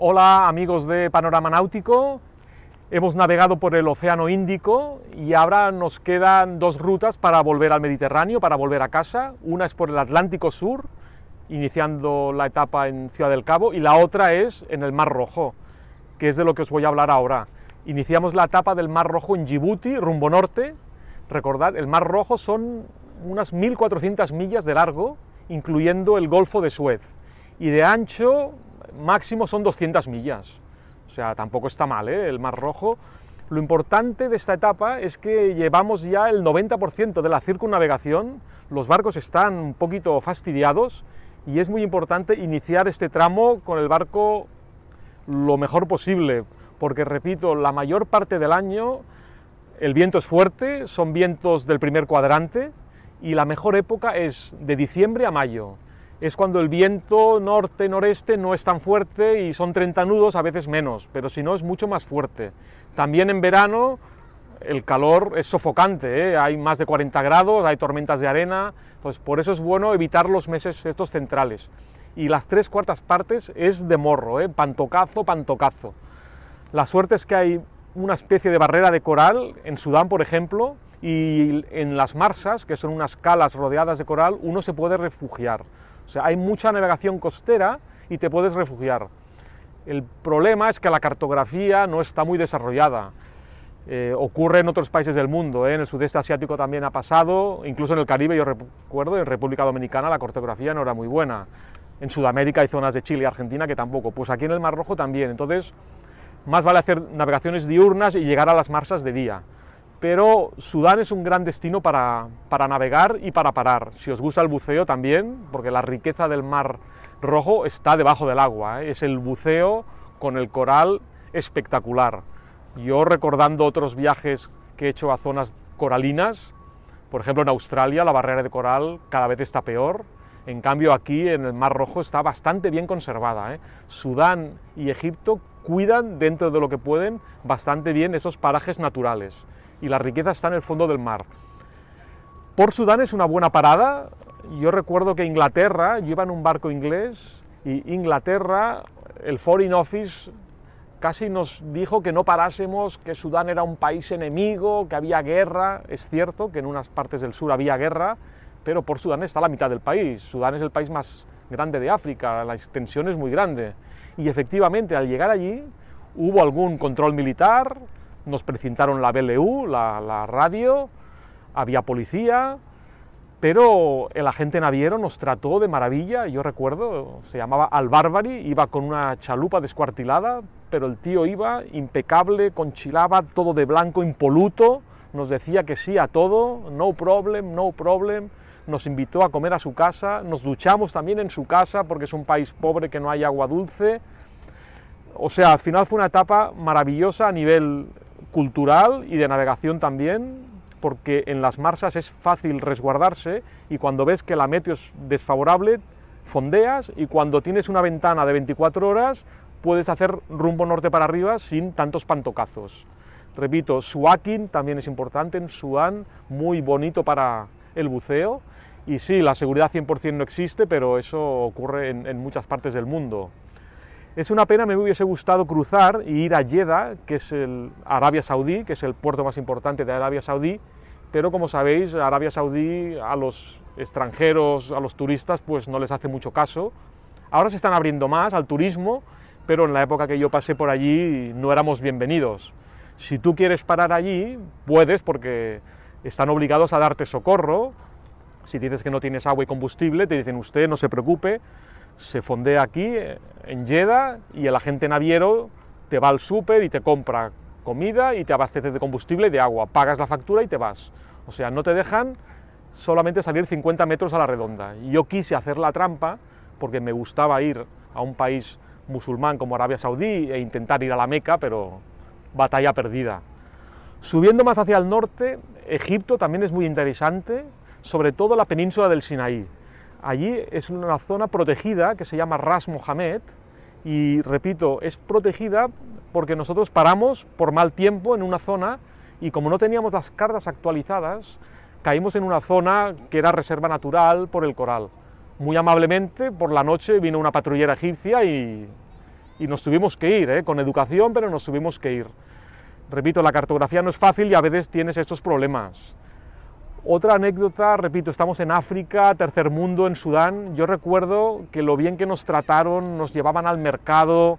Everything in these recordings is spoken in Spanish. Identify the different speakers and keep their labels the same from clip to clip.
Speaker 1: Hola amigos de Panorama Náutico, hemos navegado por el Océano Índico y ahora nos quedan dos rutas para volver al Mediterráneo, para volver a casa. Una es por el Atlántico Sur, iniciando la etapa en Ciudad del Cabo, y la otra es en el Mar Rojo, que es de lo que os voy a hablar ahora. Iniciamos la etapa del Mar Rojo en Djibouti, rumbo norte. Recordad, el Mar Rojo son unas 1400 millas de largo, incluyendo el Golfo de Suez, y de ancho máximo son 200 millas, o sea, tampoco está mal, el Mar Rojo. Lo importante de esta etapa es que llevamos ya el 90% de la circunnavegación, los barcos están un poquito fastidiados y es muy importante iniciar este tramo con el barco lo mejor posible, porque repito, la mayor parte del año el viento es fuerte, son vientos del primer cuadrante y la mejor época es de diciembre a mayo. Es cuando el viento norte-noreste no es tan fuerte y son 30 nudos, a veces menos, pero si no es mucho más fuerte. También en verano el calor es sofocante, hay más de 40 grados, hay tormentas de arena, entonces por eso es bueno evitar los meses estos centrales. Y las 3/4 partes es de morro, pantocazo, pantocazo. La suerte es que hay una especie de barrera de coral en Sudán, por ejemplo, y en las marsas, que son unas calas rodeadas de coral, uno se puede refugiar. O sea, hay mucha navegación costera y te puedes refugiar. El problema es que la cartografía no está muy desarrollada. Ocurre en otros países del mundo, en el sudeste asiático también ha pasado, incluso en el Caribe, yo recuerdo, en República Dominicana la cartografía no era muy buena. En Sudamérica hay zonas de Chile y Argentina que tampoco, pues aquí en el Mar Rojo también. Entonces, más vale hacer navegaciones diurnas y llegar a las marsas de día. Pero Sudán es un gran destino para navegar y para parar. Si os gusta el buceo también, porque la riqueza del Mar Rojo está debajo del agua, es el buceo con el coral espectacular. Yo, recordando otros viajes que he hecho a zonas coralinas, por ejemplo en Australia la barrera de coral cada vez está peor, en cambio aquí en el Mar Rojo está bastante bien conservada. Sudán y Egipto cuidan dentro de lo que pueden bastante bien esos parajes naturales. Y la riqueza está en el fondo del mar. Por Sudán es una buena parada. Yo recuerdo que Inglaterra, yo iba en un barco inglés, y Inglaterra, el Foreign Office, casi nos dijo que no parásemos, que Sudán era un país enemigo, que había guerra. Es cierto que en unas partes del sur había guerra, pero por Sudán está la mitad del país. Sudán es el país más grande de África, la extensión es muy grande. Y efectivamente, al llegar allí, hubo algún control militar, nos precintaron la BLU, la radio, había policía, pero el agente naviero nos trató de maravilla. Yo recuerdo, se llamaba Al-Barbary, iba con una chalupa descuartilada, pero el tío iba impecable, conchilaba, todo de blanco, impoluto, nos decía que sí a todo, no problem, no problem, nos invitó a comer a su casa, nos duchamos también en su casa, porque es un país pobre que no hay agua dulce. O sea, al final fue una etapa maravillosa a nivel cultural y de navegación también, porque en las marsas es fácil resguardarse y cuando ves que la meteo es desfavorable, fondeas, y cuando tienes una ventana de 24 horas puedes hacer rumbo norte para arriba sin tantos pantocazos. Repito, Suakin también es importante, en Sudán, muy bonito para el buceo, y sí, la seguridad 100% no existe, pero eso ocurre en muchas partes del mundo. Es una pena, me hubiese gustado cruzar y ir a Jeddah, que es Arabia Saudí, que es el puerto más importante de Arabia Saudí, pero como sabéis, Arabia Saudí a los extranjeros, a los turistas, pues no les hace mucho caso. Ahora se están abriendo más al turismo, pero en la época que yo pasé por allí no éramos bienvenidos. Si tú quieres parar allí, puedes, porque están obligados a darte socorro. Si dices que no tienes agua y combustible, te dicen: usted no se preocupe, se fondea aquí en Jeddah y el agente naviero te va al súper y te compra comida y te abastece de combustible y de agua, pagas la factura y te vas. O sea, no te dejan solamente salir 50 metros a la redonda. Y yo quise hacer la trampa porque me gustaba ir a un país musulmán como Arabia Saudí e intentar ir a la Meca, pero batalla perdida. Subiendo más hacia el norte, Egipto también es muy interesante, sobre todo la península del Sinaí. Allí es una zona protegida que se llama Ras Mohammed y, repito, es protegida porque nosotros paramos por mal tiempo en una zona y como no teníamos las cartas actualizadas, caímos en una zona que era reserva natural por el coral. Muy amablemente, por la noche vino una patrullera egipcia y y nos tuvimos que ir, con educación, pero nos tuvimos que ir. Repito, la cartografía no es fácil y a veces tienes estos problemas. Otra anécdota, repito, estamos en África, tercer mundo, en Sudán. Yo recuerdo que lo bien que nos trataron, nos llevaban al mercado.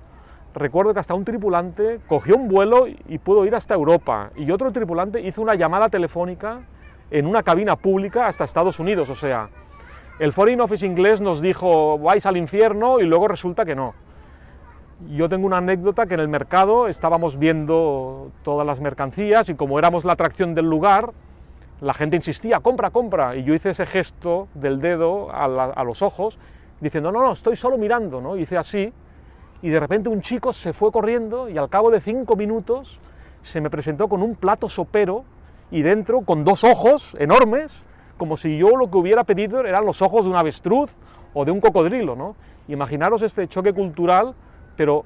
Speaker 1: Recuerdo que hasta un tripulante cogió un vuelo y pudo ir hasta Europa. Y otro tripulante hizo una llamada telefónica en una cabina pública hasta Estados Unidos. O sea, el Foreign Office inglés nos dijo, vais al infierno, y luego resulta que no. Yo tengo una anécdota que en el mercado estábamos viendo todas las mercancías y como éramos la atracción del lugar, la gente insistía, compra, compra, y yo hice ese gesto del dedo a los ojos, diciendo, no, estoy solo mirando, ¿no? Hice así, y de repente un chico se fue corriendo, y al cabo de 5 minutos se me presentó con un plato sopero, y dentro con 2 ojos enormes, como si yo lo que hubiera pedido eran los ojos de un avestruz o de un cocodrilo, ¿no? Imaginaros este choque cultural, pero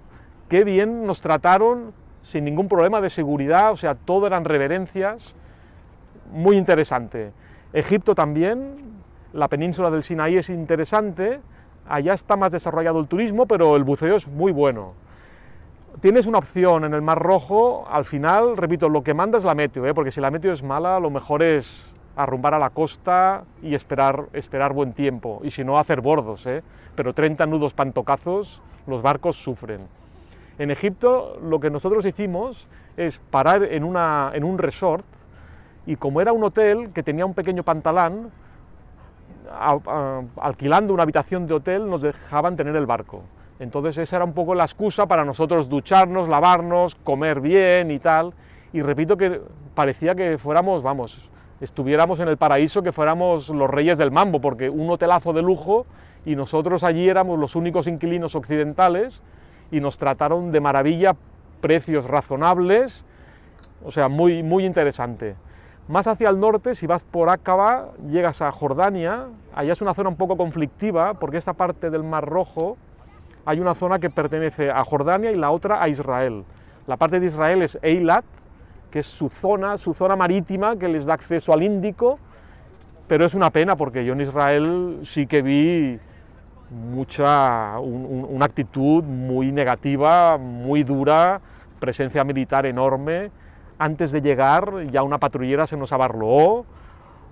Speaker 1: qué bien nos trataron, sin ningún problema de seguridad, o sea, todo eran reverencias. Muy interesante. Egipto también, la península del Sinaí es interesante, allá está más desarrollado el turismo, pero el buceo es muy bueno. Tienes una opción en el Mar Rojo, al final, repito, lo que manda es la meteo, porque si la meteo es mala, lo mejor es arrumbar a la costa y esperar buen tiempo, y si no, hacer bordos, pero 30 nudos pantocazos, los barcos sufren. En Egipto, lo que nosotros hicimos es parar en un resort, y como era un hotel que tenía un pequeño pantalán, alquilando una habitación de hotel nos dejaban tener el barco. Entonces esa era un poco la excusa para nosotros ducharnos, lavarnos, comer bien y tal, y repito que parecía que fuéramos, estuviéramos en el paraíso, que fuéramos los reyes del mambo, porque un hotelazo de lujo, y nosotros allí éramos los únicos inquilinos occidentales, y nos trataron de maravilla, precios razonables, o sea, muy, muy interesante. Más hacia el norte, si vas por Aqaba, llegas a Jordania, allá es una zona un poco conflictiva, porque esta parte del Mar Rojo, hay una zona que pertenece a Jordania y la otra a Israel. La parte de Israel es Eilat, que es su zona marítima, que les da acceso al Índico, pero es una pena, porque yo en Israel sí que vi una actitud muy negativa, muy dura, presencia militar enorme. Antes de llegar, ya una patrullera se nos abarloó,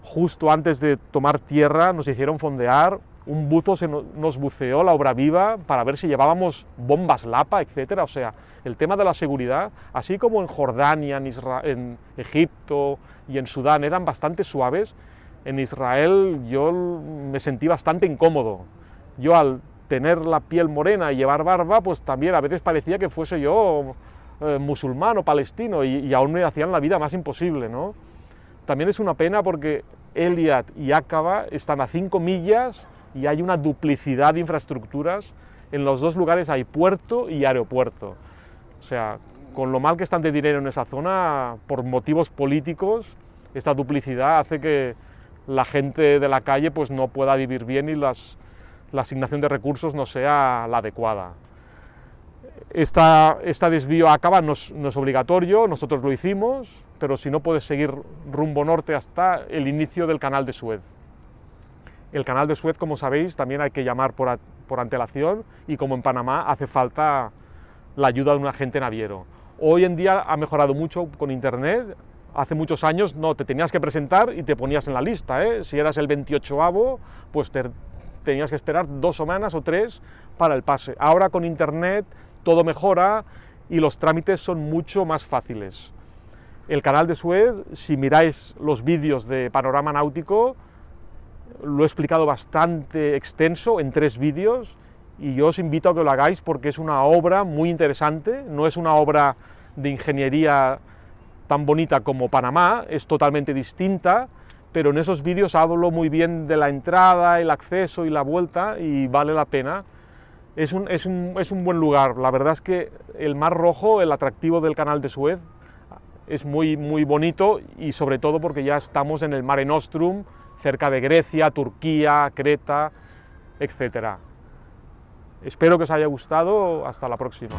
Speaker 1: justo antes de tomar tierra nos hicieron fondear, un buzo nos buceó, la obra viva, para ver si llevábamos bombas Lapa, etc. O sea, el tema de la seguridad, así como en Jordania, en Egipto y en Sudán eran bastante suaves, en Israel yo me sentí bastante incómodo. Yo al tener la piel morena y llevar barba, pues también a veces parecía que fuese yo musulmán o palestino, y aún me hacían la vida más imposible, ¿no? También es una pena porque Eilat y Aqaba están a 5 millas y hay una duplicidad de infraestructuras. En los dos lugares hay puerto y aeropuerto. O sea, con lo mal que están de dinero en esa zona, por motivos políticos, esta duplicidad hace que la gente de la calle pues no pueda vivir bien y la asignación de recursos no sea la adecuada. Este desvío a Aqaba no es obligatorio, nosotros lo hicimos, pero si no puedes seguir rumbo norte hasta el inicio del Canal de Suez. El Canal de Suez, como sabéis, también hay que llamar por antelación, y como en Panamá hace falta la ayuda de un agente naviero. Hoy en día ha mejorado mucho con internet. Hace muchos años no, te tenías que presentar y te ponías en la lista, Si eras el 28avo, pues tenías que esperar 2 semanas o 3 para el pase. Ahora con internet todo mejora y los trámites son mucho más fáciles. El Canal de Suez, si miráis los vídeos de Panorama Náutico, lo he explicado bastante extenso en 3 vídeos, y yo os invito a que lo hagáis porque es una obra muy interesante, no es una obra de ingeniería tan bonita como Panamá, es totalmente distinta, pero en esos vídeos hablo muy bien de la entrada, el acceso y la vuelta, y vale la pena. Es un buen lugar. La verdad es que el Mar Rojo, el atractivo del Canal de Suez, es muy, muy bonito, y sobre todo porque ya estamos en el Mare Nostrum, cerca de Grecia, Turquía, Creta, etc. Espero que os haya gustado. Hasta la próxima.